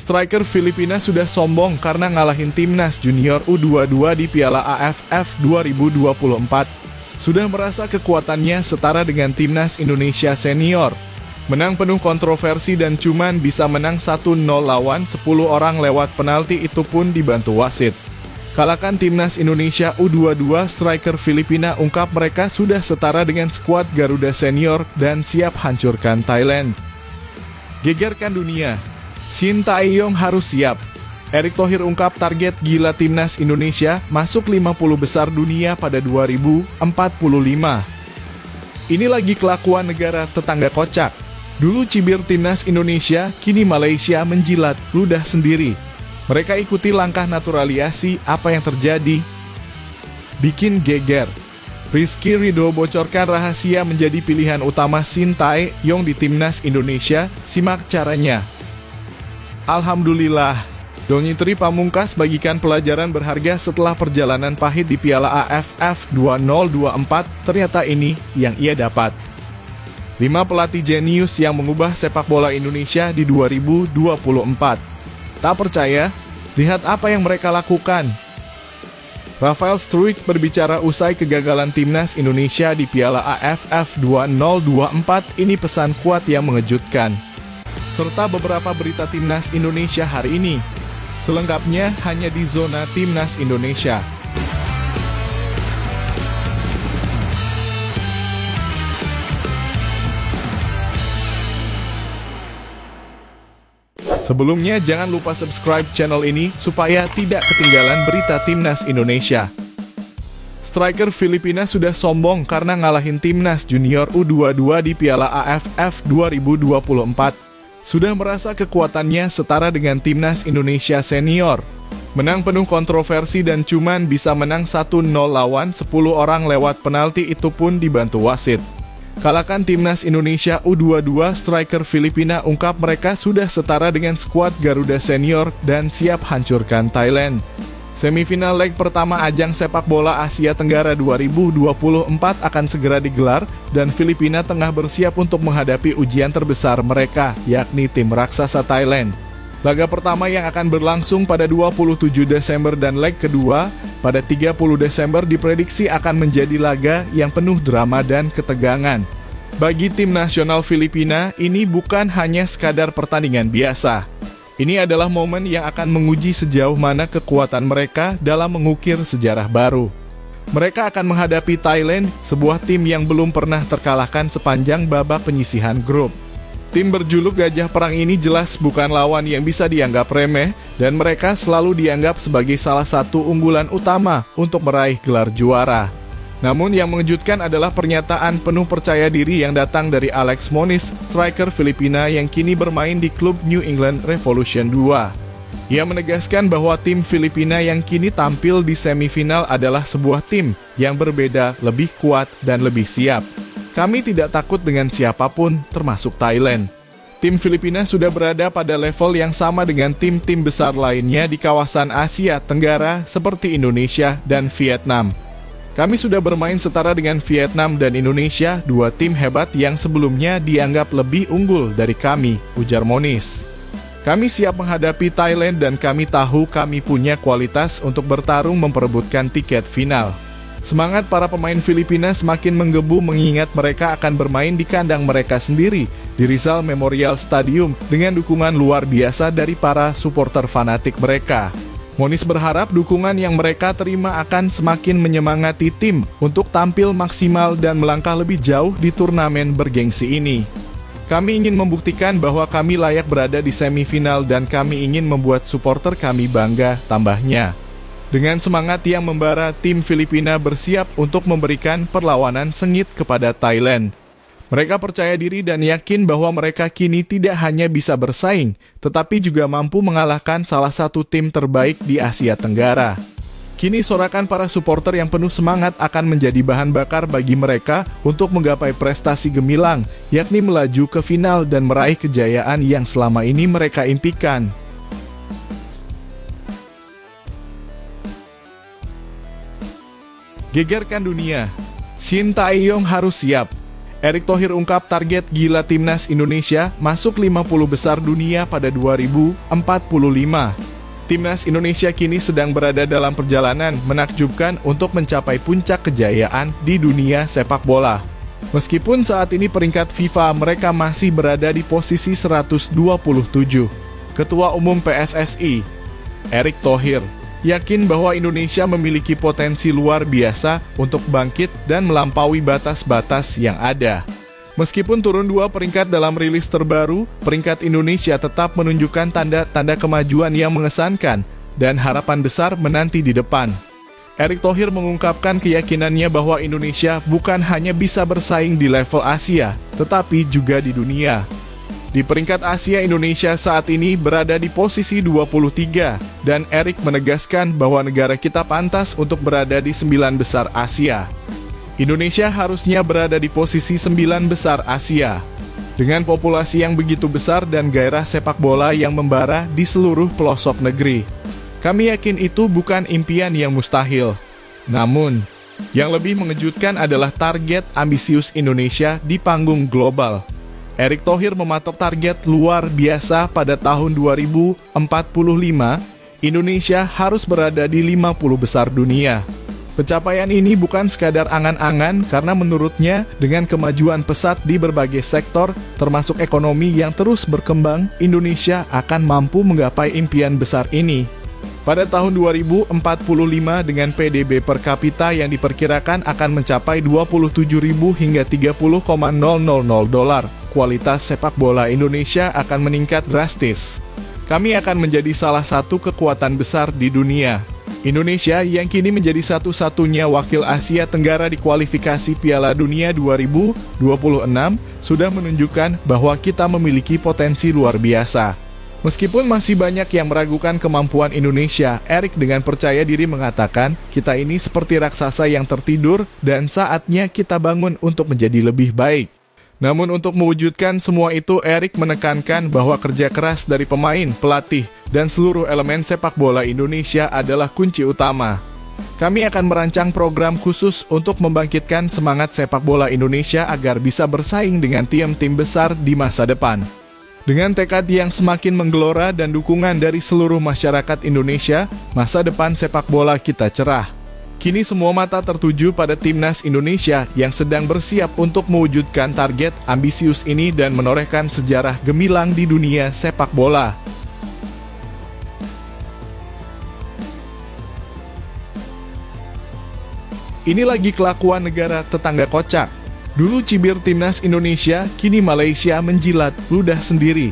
Striker Filipina sudah sombong karena ngalahin timnas junior U22 di Piala AFF 2024. Sudah merasa kekuatannya setara dengan timnas Indonesia senior. Menang penuh kontroversi dan cuman bisa menang 1-0 lawan 10 orang lewat penalti, itu pun dibantu wasit. Kalahkan timnas Indonesia U22, striker Filipina ungkap mereka sudah setara dengan skuad Garuda senior dan siap hancurkan Thailand. Gegerkan dunia. Shin Tae-yong harus siap. Erick Thohir ungkap target gila timnas Indonesia masuk 50 besar dunia pada 2045. Ini lagi kelakuan negara tetangga kocak. Dulu cibir timnas Indonesia, kini Malaysia menjilat ludah sendiri. Mereka ikuti langkah naturalisasi, apa yang terjadi? Bikin geger. Rizky Ridho bocorkan rahasia menjadi pilihan utama Shin Tae-yong di timnas Indonesia. Simak caranya. Alhamdulillah, Donny Pamungkas bagikan pelajaran berharga setelah perjalanan pahit di Piala AFF 2024. Ternyata ini yang ia dapat. 5 pelatih jenius yang mengubah sepak bola Indonesia di 2024. Tak percaya? Lihat apa yang mereka lakukan. Rafael Struijk berbicara usai kegagalan timnas Indonesia di Piala AFF 2024. Ini pesan kuat yang mengejutkan. Serta beberapa berita timnas Indonesia hari ini. Selengkapnya hanya di Zona Timnas Indonesia. Sebelumnya jangan lupa subscribe channel ini supaya tidak ketinggalan berita timnas Indonesia. Striker Filipina sudah sombong karena ngalahin timnas junior U22 di Piala AFF 2024. Sudah merasa kekuatannya setara dengan timnas Indonesia senior. Menang penuh kontroversi dan cuman bisa menang 1-0 lawan 10 orang lewat penalti, itu pun dibantu wasit. Kalahkan timnas Indonesia U22, striker Filipina ungkap mereka sudah setara dengan skuad Garuda senior dan siap hancurkan Thailand. Semifinal leg pertama ajang sepak bola Asia Tenggara 2024 akan segera digelar dan Filipina tengah bersiap untuk menghadapi ujian terbesar mereka, yakni tim raksasa Thailand. Laga pertama yang akan berlangsung pada 27 Desember dan leg kedua pada 30 Desember diprediksi akan menjadi laga yang penuh drama dan ketegangan. Bagi tim nasional Filipina, ini bukan hanya sekadar pertandingan biasa. Ini adalah momen yang akan menguji sejauh mana kekuatan mereka dalam mengukir sejarah baru. Mereka akan menghadapi Thailand, sebuah tim yang belum pernah terkalahkan sepanjang babak penyisihan grup. Tim berjuluk Gajah Perang ini jelas bukan lawan yang bisa dianggap remeh, dan mereka selalu dianggap sebagai salah satu unggulan utama untuk meraih gelar juara. Namun yang mengejutkan adalah pernyataan penuh percaya diri yang datang dari Alex Moniz, striker Filipina yang kini bermain di klub New England Revolution 2. Ia menegaskan bahwa tim Filipina yang kini tampil di semifinal adalah sebuah tim yang berbeda, lebih kuat, dan lebih siap. Kami tidak takut dengan siapapun, termasuk Thailand. Tim Filipina sudah berada pada level yang sama dengan tim-tim besar lainnya di kawasan Asia Tenggara seperti Indonesia dan Vietnam. Kami sudah bermain setara dengan Vietnam dan Indonesia, dua tim hebat yang sebelumnya dianggap lebih unggul dari kami, ujar Moniz. Kami siap menghadapi Thailand dan kami tahu kami punya kualitas untuk bertarung memperebutkan tiket final. Semangat para pemain Filipina semakin menggebu mengingat mereka akan bermain di kandang mereka sendiri, di Rizal Memorial Stadium, dengan dukungan luar biasa dari para supporter fanatik mereka. Moniz berharap dukungan yang mereka terima akan semakin menyemangati tim untuk tampil maksimal dan melangkah lebih jauh di turnamen bergengsi ini. Kami ingin membuktikan bahwa kami layak berada di semifinal dan kami ingin membuat supporter kami bangga, tambahnya. Dengan semangat yang membara, tim Filipina bersiap untuk memberikan perlawanan sengit kepada Thailand. Mereka percaya diri dan yakin bahwa mereka kini tidak hanya bisa bersaing, tetapi juga mampu mengalahkan salah satu tim terbaik di Asia Tenggara. Kini sorakan para supporter yang penuh semangat akan menjadi bahan bakar bagi mereka untuk menggapai prestasi gemilang, yakni melaju ke final dan meraih kejayaan yang selama ini mereka impikan. Gegerkan dunia. Shin Tae-yong harus siap. Erick Thohir ungkap target gila timnas Indonesia masuk 50 besar dunia pada 2045. Timnas Indonesia kini sedang berada dalam perjalanan menakjubkan untuk mencapai puncak kejayaan di dunia sepak bola. Meskipun saat ini peringkat FIFA mereka masih berada di posisi 127. Ketua Umum PSSI, Erick Thohir, yakin bahwa Indonesia memiliki potensi luar biasa untuk bangkit dan melampaui batas-batas yang ada. Meskipun turun 2 peringkat dalam rilis terbaru, peringkat Indonesia tetap menunjukkan tanda-tanda kemajuan yang mengesankan dan harapan besar menanti di depan. Erick Thohir mengungkapkan keyakinannya bahwa Indonesia bukan hanya bisa bersaing di level Asia, tetapi juga di dunia. Di peringkat Asia, Indonesia saat ini berada di posisi 23, dan Erick menegaskan bahwa negara kita pantas untuk berada di 9 besar Asia. Indonesia harusnya berada di posisi 9 besar Asia. Dengan populasi yang begitu besar dan gairah sepak bola yang membara di seluruh pelosok negeri. Kami yakin itu bukan impian yang mustahil. Namun, yang lebih mengejutkan adalah target ambisius Indonesia di panggung global. Erick Thohir mematok target luar biasa pada tahun 2045, Indonesia harus berada di 50 besar dunia. Pencapaian ini bukan sekadar angan-angan karena menurutnya dengan kemajuan pesat di berbagai sektor, termasuk ekonomi yang terus berkembang, Indonesia akan mampu menggapai impian besar ini. Pada tahun 2045 dengan PDB per kapita yang diperkirakan akan mencapai 27.000 hingga 30,000 dolar, kualitas sepak bola Indonesia akan meningkat drastis. Kami akan menjadi salah satu kekuatan besar di dunia. Indonesia yang kini menjadi satu-satunya wakil Asia Tenggara di kualifikasi Piala Dunia 2026 sudah menunjukkan bahwa kita memiliki potensi luar biasa. Meskipun masih banyak yang meragukan kemampuan Indonesia, Erick dengan percaya diri mengatakan, kita ini seperti raksasa yang tertidur dan saatnya kita bangun untuk menjadi lebih baik. Namun untuk mewujudkan semua itu, Erick menekankan bahwa kerja keras dari pemain, pelatih, dan seluruh elemen sepak bola Indonesia adalah kunci utama. Kami akan merancang program khusus untuk membangkitkan semangat sepak bola Indonesia agar bisa bersaing dengan tim-tim besar di masa depan. Dengan tekad yang semakin menggelora dan dukungan dari seluruh masyarakat Indonesia, masa depan sepak bola kita cerah. Kini semua mata tertuju pada timnas Indonesia yang sedang bersiap untuk mewujudkan target ambisius ini dan menorehkan sejarah gemilang di dunia sepak bola. Ini lagi kelakuan negara tetangga kocak. Dulu cibir timnas Indonesia, kini Malaysia menjilat ludah sendiri.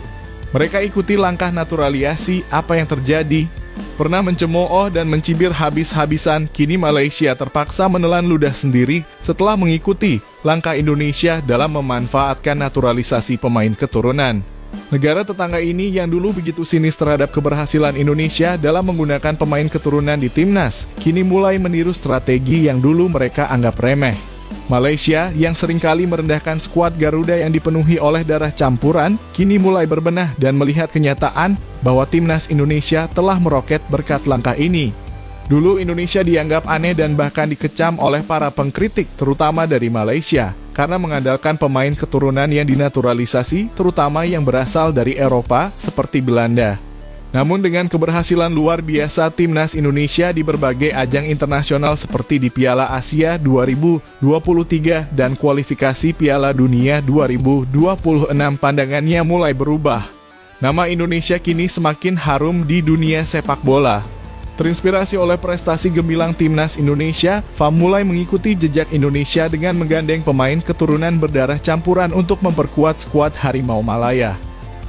Mereka ikuti langkah naturalisasi apa yang terjadi. Pernah mencemooh dan mencibir habis-habisan, kini Malaysia terpaksa menelan ludah sendiri setelah mengikuti langkah Indonesia dalam memanfaatkan naturalisasi pemain keturunan. Negara tetangga ini yang dulu begitu sinis terhadap keberhasilan Indonesia dalam menggunakan pemain keturunan di timnas, kini mulai meniru strategi yang dulu mereka anggap remeh. Malaysia yang seringkali merendahkan skuad Garuda yang dipenuhi oleh darah campuran, kini mulai berbenah dan melihat kenyataan bahwa timnas Indonesia telah meroket berkat langkah ini. Dulu Indonesia dianggap aneh dan bahkan dikecam oleh para pengkritik, terutama dari Malaysia, karena mengandalkan pemain keturunan yang dinaturalisasi, terutama yang berasal dari Eropa seperti Belanda. Namun dengan keberhasilan luar biasa timnas Indonesia di berbagai ajang internasional seperti di Piala Asia 2023 dan kualifikasi Piala Dunia 2026, pandangannya mulai berubah. Nama Indonesia kini semakin harum di dunia sepak bola. Terinspirasi oleh prestasi gemilang timnas Indonesia, FA mulai mengikuti jejak Indonesia dengan menggandeng pemain keturunan berdarah campuran untuk memperkuat skuad Harimau Malaya.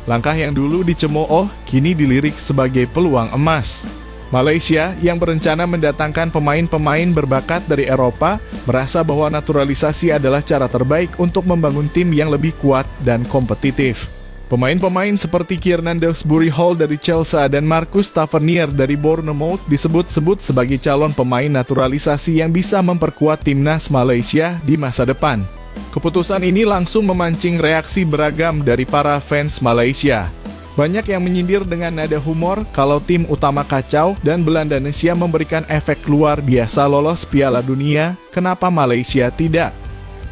Langkah yang dulu dicemooh, kini dilirik sebagai peluang emas. Malaysia yang berencana mendatangkan pemain-pemain berbakat dari Eropa, merasa bahwa naturalisasi adalah cara terbaik untuk membangun tim yang lebih kuat dan kompetitif. Pemain-pemain seperti Kiernan Dewsbury Hall dari Chelsea dan Marcus Tavernier dari Bournemouth disebut-sebut sebagai calon pemain naturalisasi yang bisa memperkuat timnas Malaysia di masa depan. Keputusan ini langsung memancing reaksi beragam dari para fans Malaysia. Banyak yang menyindir dengan nada humor kalau tim utama kacau dan Belandanesia memberikan efek luar biasa lolos Piala Dunia, kenapa Malaysia tidak?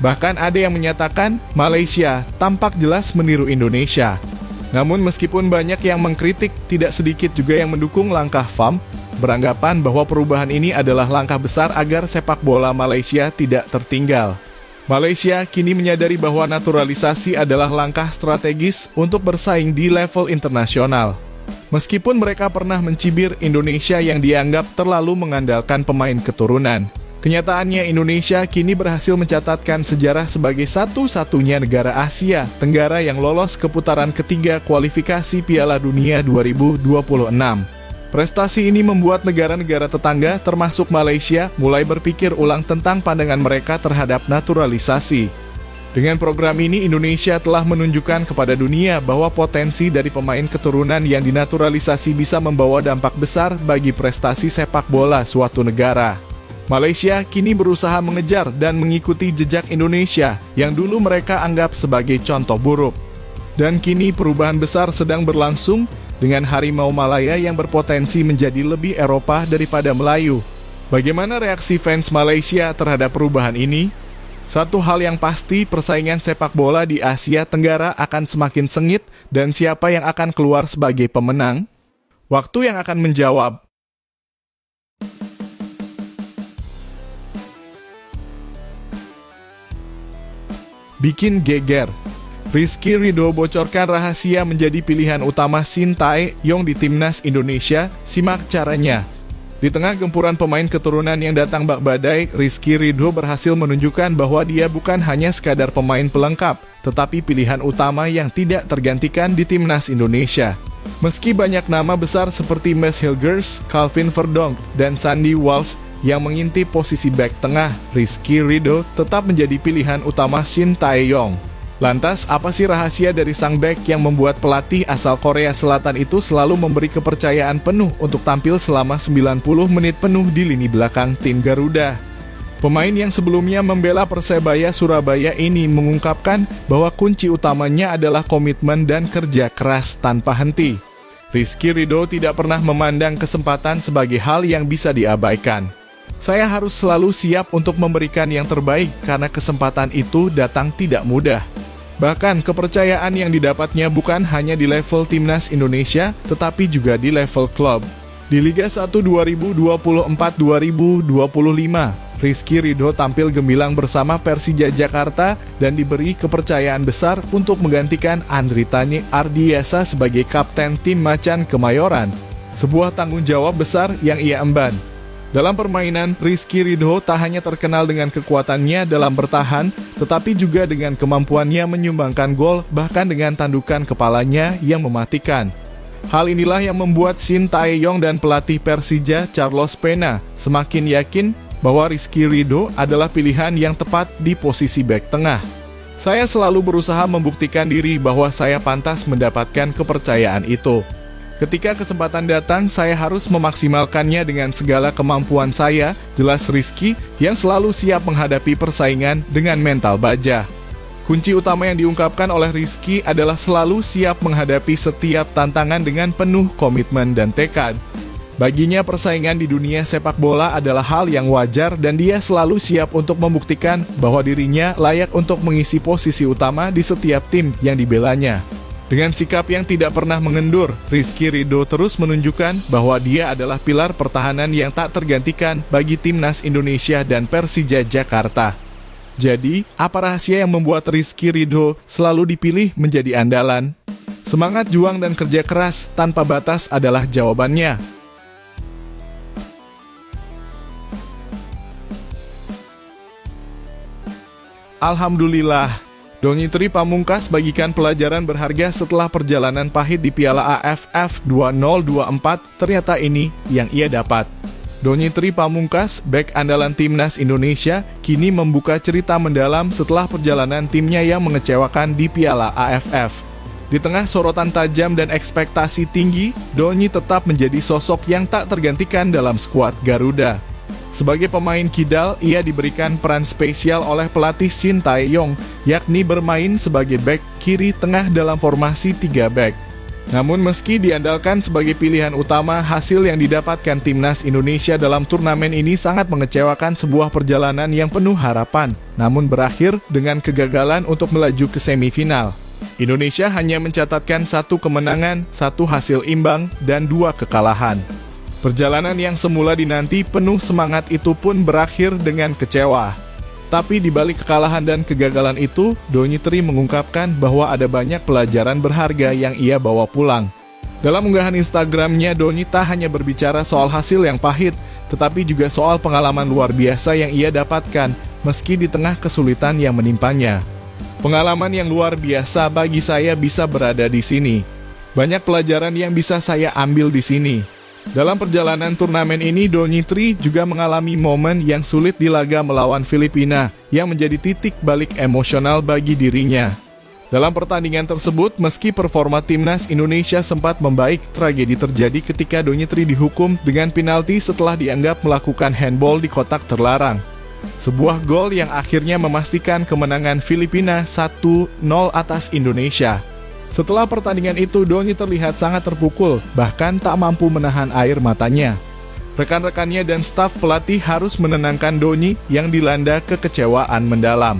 Bahkan ada yang menyatakan Malaysia tampak jelas meniru Indonesia. Namun meskipun banyak yang mengkritik, tidak sedikit juga yang mendukung langkah FAM, beranggapan bahwa perubahan ini adalah langkah besar agar sepak bola Malaysia tidak tertinggal. Malaysia kini menyadari bahwa naturalisasi adalah langkah strategis untuk bersaing di level internasional. Meskipun mereka pernah mencibir Indonesia yang dianggap terlalu mengandalkan pemain keturunan, kenyataannya Indonesia kini berhasil mencatatkan sejarah sebagai satu-satunya negara Asia Tenggara yang lolos ke putaran ketiga kualifikasi Piala Dunia 2026. Prestasi ini membuat negara-negara tetangga termasuk Malaysia mulai berpikir ulang tentang pandangan mereka terhadap naturalisasi. Dengan program ini, Indonesia telah menunjukkan kepada dunia bahwa potensi dari pemain keturunan yang dinaturalisasi bisa membawa dampak besar bagi prestasi sepak bola suatu negara. Malaysia kini berusaha mengejar dan mengikuti jejak Indonesia yang dulu mereka anggap sebagai contoh buruk. Dan kini perubahan besar sedang berlangsung dengan harimau Malaya yang berpotensi menjadi lebih Eropa daripada Melayu. Bagaimana reaksi fans Malaysia terhadap perubahan ini? Satu hal yang pasti, persaingan sepak bola di Asia Tenggara akan semakin sengit dan siapa yang akan keluar sebagai pemenang? Waktu yang akan menjawab. Bikin geger. Rizky Ridho bocorkan rahasia menjadi pilihan utama Shin Tae-yong di timnas Indonesia. Simak caranya. Di tengah gempuran pemain keturunan yang datang bak badai, Rizky Ridho berhasil menunjukkan bahwa dia bukan hanya sekadar pemain pelengkap, tetapi pilihan utama yang tidak tergantikan di timnas Indonesia. Meski banyak nama besar seperti Max Hilgers, Calvin Verdonk, dan Sandy Walsh yang mengintip posisi bek tengah, Rizky Ridho tetap menjadi pilihan utama Shin Tae-yong. Lantas, apa sih rahasia dari sang bek yang membuat pelatih asal Korea Selatan itu selalu memberi kepercayaan penuh untuk tampil selama 90 menit penuh di lini belakang tim Garuda? Pemain yang sebelumnya membela Persebaya Surabaya ini mengungkapkan bahwa kunci utamanya adalah komitmen dan kerja keras tanpa henti. Rizky Ridho tidak pernah memandang kesempatan sebagai hal yang bisa diabaikan. Saya harus selalu siap untuk memberikan yang terbaik karena kesempatan itu datang tidak mudah. Bahkan kepercayaan yang didapatnya bukan hanya di level timnas Indonesia, tetapi juga di level klub. Di Liga 1 2024-2025, Rizky Ridho tampil gemilang bersama Persija Jakarta dan diberi kepercayaan besar untuk menggantikan Andri Tani Ardiasa sebagai kapten tim Macan Kemayoran. Sebuah tanggung jawab besar yang ia emban. Dalam permainan, Rizky Ridho tak hanya terkenal dengan kekuatannya dalam bertahan, tetapi juga dengan kemampuannya menyumbangkan gol, bahkan dengan tandukan kepalanya yang mematikan. Hal inilah yang membuat Shin Tae-yong dan pelatih Persija Carlos Pena semakin yakin bahwa Rizky Ridho adalah pilihan yang tepat di posisi bek tengah. Saya selalu berusaha membuktikan diri bahwa saya pantas mendapatkan kepercayaan itu. Ketika kesempatan datang, saya harus memaksimalkannya dengan segala kemampuan saya, jelas Rizky yang selalu siap menghadapi persaingan dengan mental baja. Kunci utama yang diungkapkan oleh Rizky adalah selalu siap menghadapi setiap tantangan dengan penuh komitmen dan tekad. Baginya persaingan di dunia sepak bola adalah hal yang wajar dan dia selalu siap untuk membuktikan bahwa dirinya layak untuk mengisi posisi utama di setiap tim yang dibelanya. Dengan sikap yang tidak pernah mengendur, Rizky Ridho terus menunjukkan bahwa dia adalah pilar pertahanan yang tak tergantikan bagi timnas Indonesia dan Persija Jakarta. Jadi, apa rahasia yang membuat Rizky Ridho selalu dipilih menjadi andalan? Semangat juang dan kerja keras tanpa batas adalah jawabannya. Alhamdulillah, Donny Pamungkas bagikan pelajaran berharga setelah perjalanan pahit di Piala AFF 2024, ternyata ini yang ia dapat. Donny Pamungkas, bek andalan timnas Indonesia, kini membuka cerita mendalam setelah perjalanan timnya yang mengecewakan di Piala AFF. Di tengah sorotan tajam dan ekspektasi tinggi, Donny tetap menjadi sosok yang tak tergantikan dalam skuad Garuda. Sebagai pemain kidal, ia diberikan peran spesial oleh pelatih Shin Tae-yong, yakni bermain sebagai bek kiri tengah dalam formasi 3 bek. Namun meski diandalkan sebagai pilihan utama, hasil yang didapatkan timnas Indonesia dalam turnamen ini sangat mengecewakan, sebuah perjalanan yang penuh harapan, namun berakhir dengan kegagalan untuk melaju ke semifinal. Indonesia hanya mencatatkan 1 kemenangan, 1 hasil imbang, dan 2 kekalahan. Perjalanan yang semula dinanti penuh semangat itu pun berakhir dengan kecewa. Tapi di balik kekalahan dan kegagalan itu, Donny Tri mengungkapkan bahwa ada banyak pelajaran berharga yang ia bawa pulang. Dalam unggahan Instagramnya, Donny tak hanya berbicara soal hasil yang pahit, tetapi juga soal pengalaman luar biasa yang ia dapatkan, meski di tengah kesulitan yang menimpanya. Pengalaman yang luar biasa bagi saya bisa berada di sini. Banyak pelajaran yang bisa saya ambil di sini. Dalam perjalanan turnamen ini, Donny Tri juga mengalami momen yang sulit di laga melawan Filipina, yang menjadi titik balik emosional bagi dirinya. Dalam pertandingan tersebut, meski performa timnas Indonesia sempat membaik, tragedi terjadi ketika Donny Tri dihukum dengan penalti setelah dianggap melakukan handball di kotak terlarang. Sebuah gol yang akhirnya memastikan kemenangan Filipina 1-0 atas Indonesia. Setelah pertandingan itu, Donny terlihat sangat terpukul, bahkan tak mampu menahan air matanya. Rekan-rekannya dan staf pelatih harus menenangkan Donny yang dilanda kekecewaan mendalam.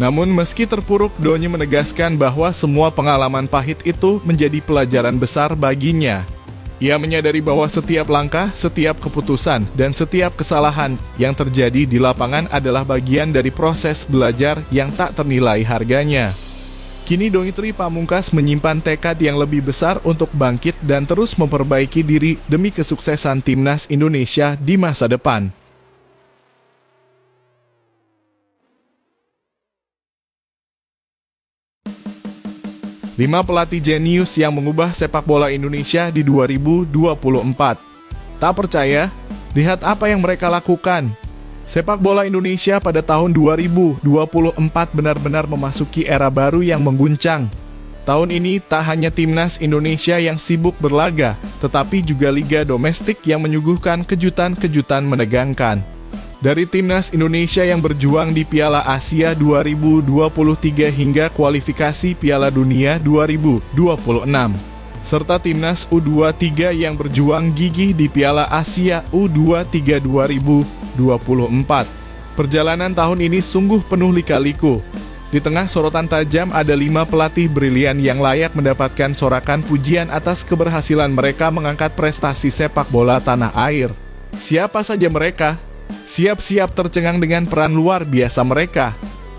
Namun meski terpuruk, Donny menegaskan bahwa semua pengalaman pahit itu menjadi pelajaran besar baginya. Ia menyadari bahwa setiap langkah, setiap keputusan, dan setiap kesalahan yang terjadi di lapangan adalah bagian dari proses belajar yang tak ternilai harganya. Kini Donny Tri pamungkas menyimpan tekad yang lebih besar untuk bangkit dan terus memperbaiki diri demi kesuksesan timnas Indonesia di masa depan. Lima pelatih jenius yang mengubah sepak bola Indonesia di 2024. Tak percaya? Lihat apa yang mereka lakukan. Sepak bola Indonesia pada tahun 2024 benar-benar memasuki era baru yang mengguncang. Tahun ini tak hanya timnas Indonesia yang sibuk berlaga, tetapi juga liga domestik yang menyuguhkan kejutan-kejutan menegangkan. Dari timnas Indonesia yang berjuang di Piala Asia 2023 hingga kualifikasi Piala Dunia 2026. Serta timnas U23 yang berjuang gigih di Piala Asia U23 2024. Perjalanan tahun ini sungguh penuh lika-liku. Di tengah sorotan tajam ada 5 pelatih brilian yang layak mendapatkan sorakan pujian atas keberhasilan mereka mengangkat prestasi sepak bola tanah air. Siapa saja mereka? Siap-siap tercengang dengan peran luar biasa mereka.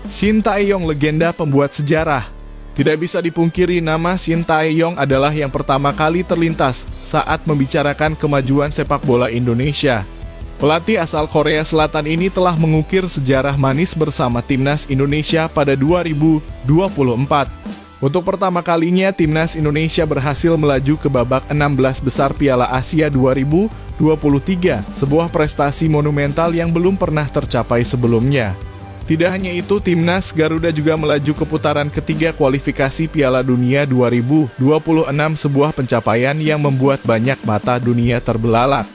Shin Tae-yong, legenda pembuat sejarah. Tidak bisa dipungkiri, nama Shin Tae-yong adalah yang pertama kali terlintas saat membicarakan kemajuan sepak bola Indonesia. Pelatih asal Korea Selatan ini telah mengukir sejarah manis bersama timnas Indonesia pada 2024. Untuk pertama kalinya, timnas Indonesia berhasil melaju ke babak 16 besar Piala Asia 2023, sebuah prestasi monumental yang belum pernah tercapai sebelumnya. Tidak hanya itu, timnas Garuda juga melaju ke putaran ketiga kualifikasi Piala Dunia 2026, sebuah pencapaian yang membuat banyak mata dunia terbelalak.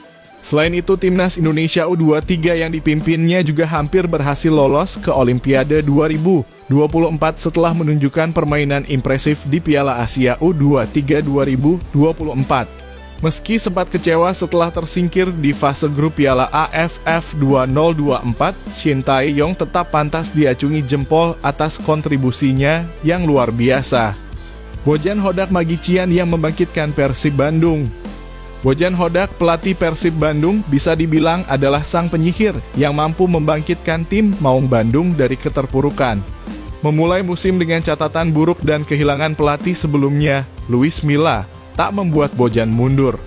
Selain itu, timnas Indonesia U23 yang dipimpinnya juga hampir berhasil lolos ke Olimpiade 2024 setelah menunjukkan permainan impresif di Piala Asia U23 2024. Meski sempat kecewa setelah tersingkir di fase grup Piala AFF 2024, Shin Tae-yong tetap pantas diacungi jempol atas kontribusinya yang luar biasa. Bojan Hodak Magician yang membangkitkan Persib Bandung. Bojan Hodak, pelatih Persib Bandung, bisa dibilang adalah sang penyihir yang mampu membangkitkan tim Maung Bandung dari keterpurukan. Memulai musim dengan catatan buruk dan kehilangan pelatih sebelumnya, Luis Milla, tak membuat Bojan mundur.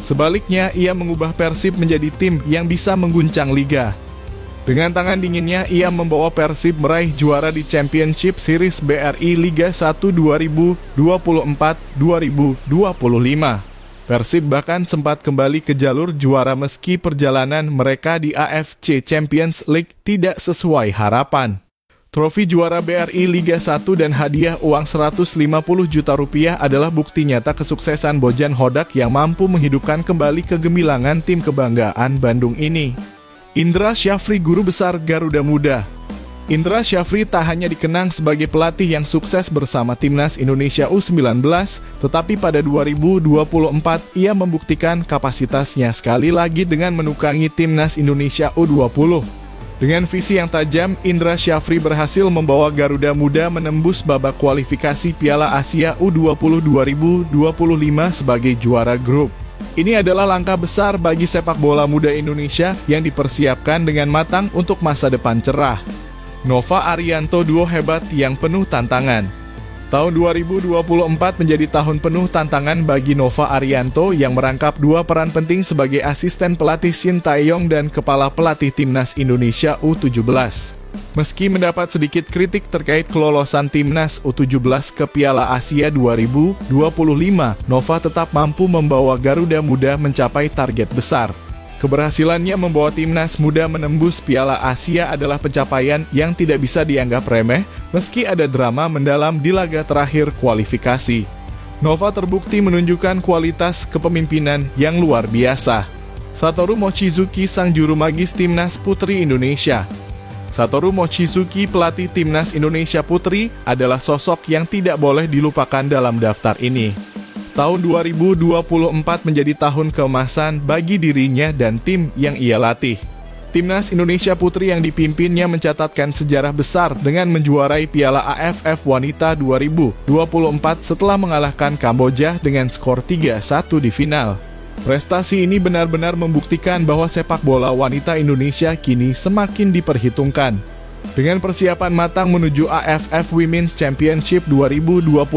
Sebaliknya, ia mengubah Persib menjadi tim yang bisa mengguncang liga. Dengan tangan dinginnya, ia membawa Persib meraih juara di Championship Series BRI Liga 1 2024-2025. Persib bahkan sempat kembali ke jalur juara meski perjalanan mereka di AFC Champions League tidak sesuai harapan. Trofi juara BRI Liga 1 dan hadiah uang 150 juta rupiah adalah bukti nyata kesuksesan Bojan Hodak yang mampu menghidupkan kembali kegemilangan tim kebanggaan Bandung ini. Indra Syafri, guru besar Garuda Muda. Indra Syafri tak hanya dikenang sebagai pelatih yang sukses bersama timnas Indonesia U19, tetapi pada 2024 ia membuktikan kapasitasnya sekali lagi dengan menukangi timnas Indonesia U20. Dengan visi yang tajam, Indra Syafri berhasil membawa Garuda Muda menembus babak kualifikasi Piala Asia U20 2025 sebagai juara grup. Ini adalah langkah besar bagi sepak bola muda Indonesia yang dipersiapkan dengan matang untuk masa depan cerah. Nova Arianto, duo hebat yang penuh tantangan. Tahun 2024 menjadi tahun penuh tantangan bagi Nova Arianto yang merangkap dua peran penting sebagai asisten pelatih Shin Tae-yong dan kepala pelatih timnas Indonesia U17. Meski mendapat sedikit kritik terkait kelolosan timnas U17 ke Piala Asia 2025, Nova tetap mampu membawa Garuda Muda mencapai target besar. Keberhasilannya membawa timnas muda menembus Piala Asia adalah pencapaian yang tidak bisa dianggap remeh, meski ada drama mendalam di laga terakhir kualifikasi. Nova terbukti menunjukkan kualitas kepemimpinan yang luar biasa. Satoru Mochizuki, sang juru magis timnas putri Indonesia. Satoru Mochizuki, pelatih timnas Indonesia putri, adalah sosok yang tidak boleh dilupakan dalam daftar ini. Tahun 2024 menjadi tahun keemasan bagi dirinya dan tim yang ia latih. Timnas Indonesia putri yang dipimpinnya mencatatkan sejarah besar dengan menjuarai Piala AFF Wanita 2024 setelah mengalahkan Kamboja dengan skor 3-1 di final. Prestasi ini benar-benar membuktikan bahwa sepak bola wanita Indonesia kini semakin diperhitungkan. Dengan persiapan matang menuju AFF Women's Championship 2025,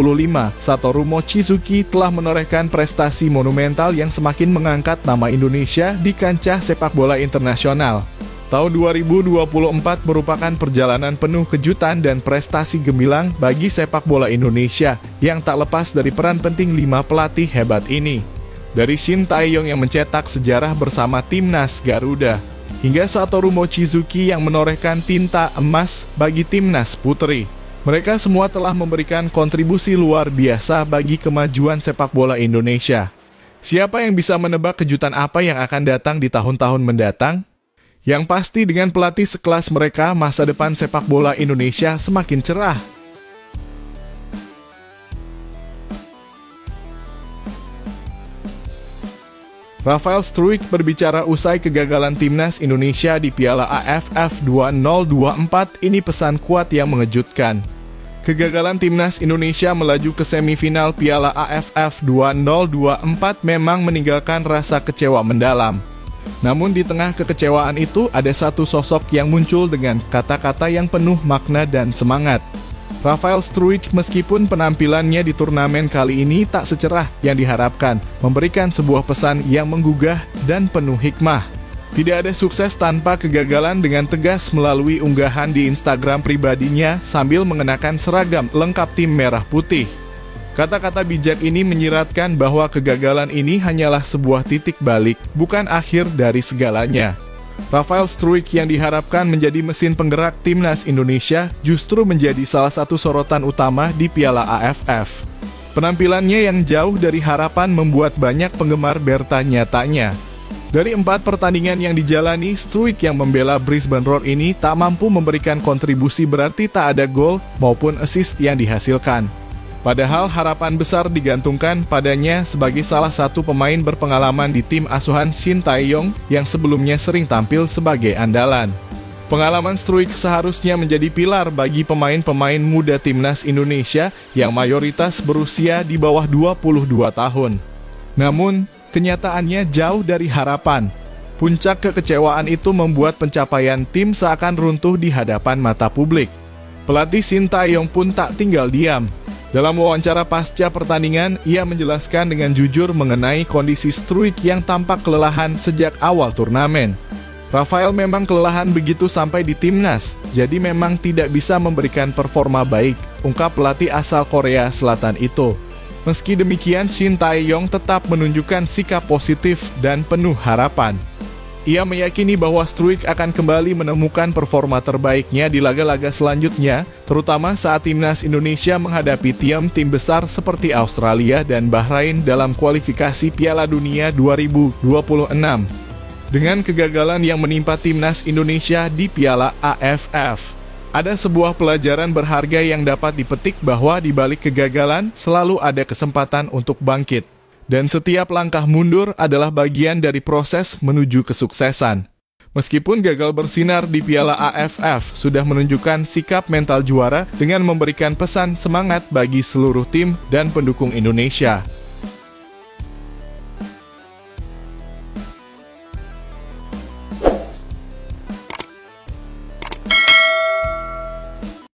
Satoru Mochizuki telah menorehkan prestasi monumental yang semakin mengangkat nama Indonesia di kancah sepak bola internasional. Tahun 2024 merupakan perjalanan penuh kejutan dan prestasi gemilang bagi sepak bola Indonesia yang tak lepas dari peran penting 5 pelatih hebat ini. Dari Shin Tae-yong yang mencetak sejarah bersama timnas Garuda, hingga Satoru Mochizuki yang menorehkan tinta emas bagi timnas putri. Mereka semua telah memberikan kontribusi luar biasa bagi kemajuan sepak bola Indonesia. Siapa yang bisa menebak kejutan apa yang akan datang di tahun-tahun mendatang? Yang pasti dengan pelatih sekelas mereka, masa depan sepak bola Indonesia semakin cerah. Rafael Struijk berbicara usai kegagalan timnas Indonesia di Piala AFF 2024, ini pesan kuat yang mengejutkan. Kegagalan timnas Indonesia melaju ke semifinal Piala AFF 2024 memang meninggalkan rasa kecewa mendalam. Namun di tengah kekecewaan itu ada satu sosok yang muncul dengan kata-kata yang penuh makna dan semangat. Rafael Struijk, meskipun penampilannya di turnamen kali ini tak secerah yang diharapkan, memberikan sebuah pesan yang menggugah dan penuh hikmah. Tidak ada sukses tanpa kegagalan, dengan tegas melalui unggahan di Instagram pribadinya sambil mengenakan seragam lengkap tim merah putih. Kata-kata bijak ini menyiratkan bahwa kegagalan ini hanyalah sebuah titik balik, bukan akhir dari segalanya. Rafael Struijk yang diharapkan menjadi mesin penggerak timnas Indonesia justru menjadi salah satu sorotan utama di Piala AFF. Penampilannya yang jauh dari harapan membuat banyak penggemar bertanya-tanya. Dari 4 pertandingan yang dijalani, Struijk yang membela Brisbane Roar ini tak mampu memberikan kontribusi berarti, tak ada gol maupun assist yang dihasilkan. Padahal harapan besar digantungkan padanya sebagai salah satu pemain berpengalaman di tim asuhan Shin Tae-yong yang sebelumnya sering tampil sebagai andalan. Pengalaman Struijk seharusnya menjadi pilar bagi pemain-pemain muda timnas Indonesia yang mayoritas berusia di bawah 22 tahun. Namun, kenyataannya jauh dari harapan. Puncak kekecewaan itu membuat pencapaian tim seakan runtuh di hadapan mata publik. Pelatih Shin Tae-yong pun tak tinggal diam. Dalam wawancara pasca pertandingan, ia menjelaskan dengan jujur mengenai kondisi Struijk yang tampak kelelahan sejak awal turnamen. Rafael memang kelelahan begitu sampai di timnas, jadi memang tidak bisa memberikan performa baik, ungkap pelatih asal Korea Selatan itu. Meski demikian, Shin Tae-yong tetap menunjukkan sikap positif dan penuh harapan. Ia meyakini bahwa Struijk akan kembali menemukan performa terbaiknya di laga-laga selanjutnya, terutama saat timnas Indonesia menghadapi tim besar seperti Australia dan Bahrain dalam kualifikasi Piala Dunia 2026. Dengan kegagalan yang menimpa timnas Indonesia di Piala AFF, Ada sebuah pelajaran berharga yang dapat dipetik bahwa di balik kegagalan selalu ada kesempatan untuk bangkit. Dan setiap langkah mundur adalah bagian dari proses menuju kesuksesan. Meskipun gagal bersinar di Piala AFF, sudah menunjukkan sikap mental juara dengan memberikan pesan semangat bagi seluruh tim dan pendukung Indonesia.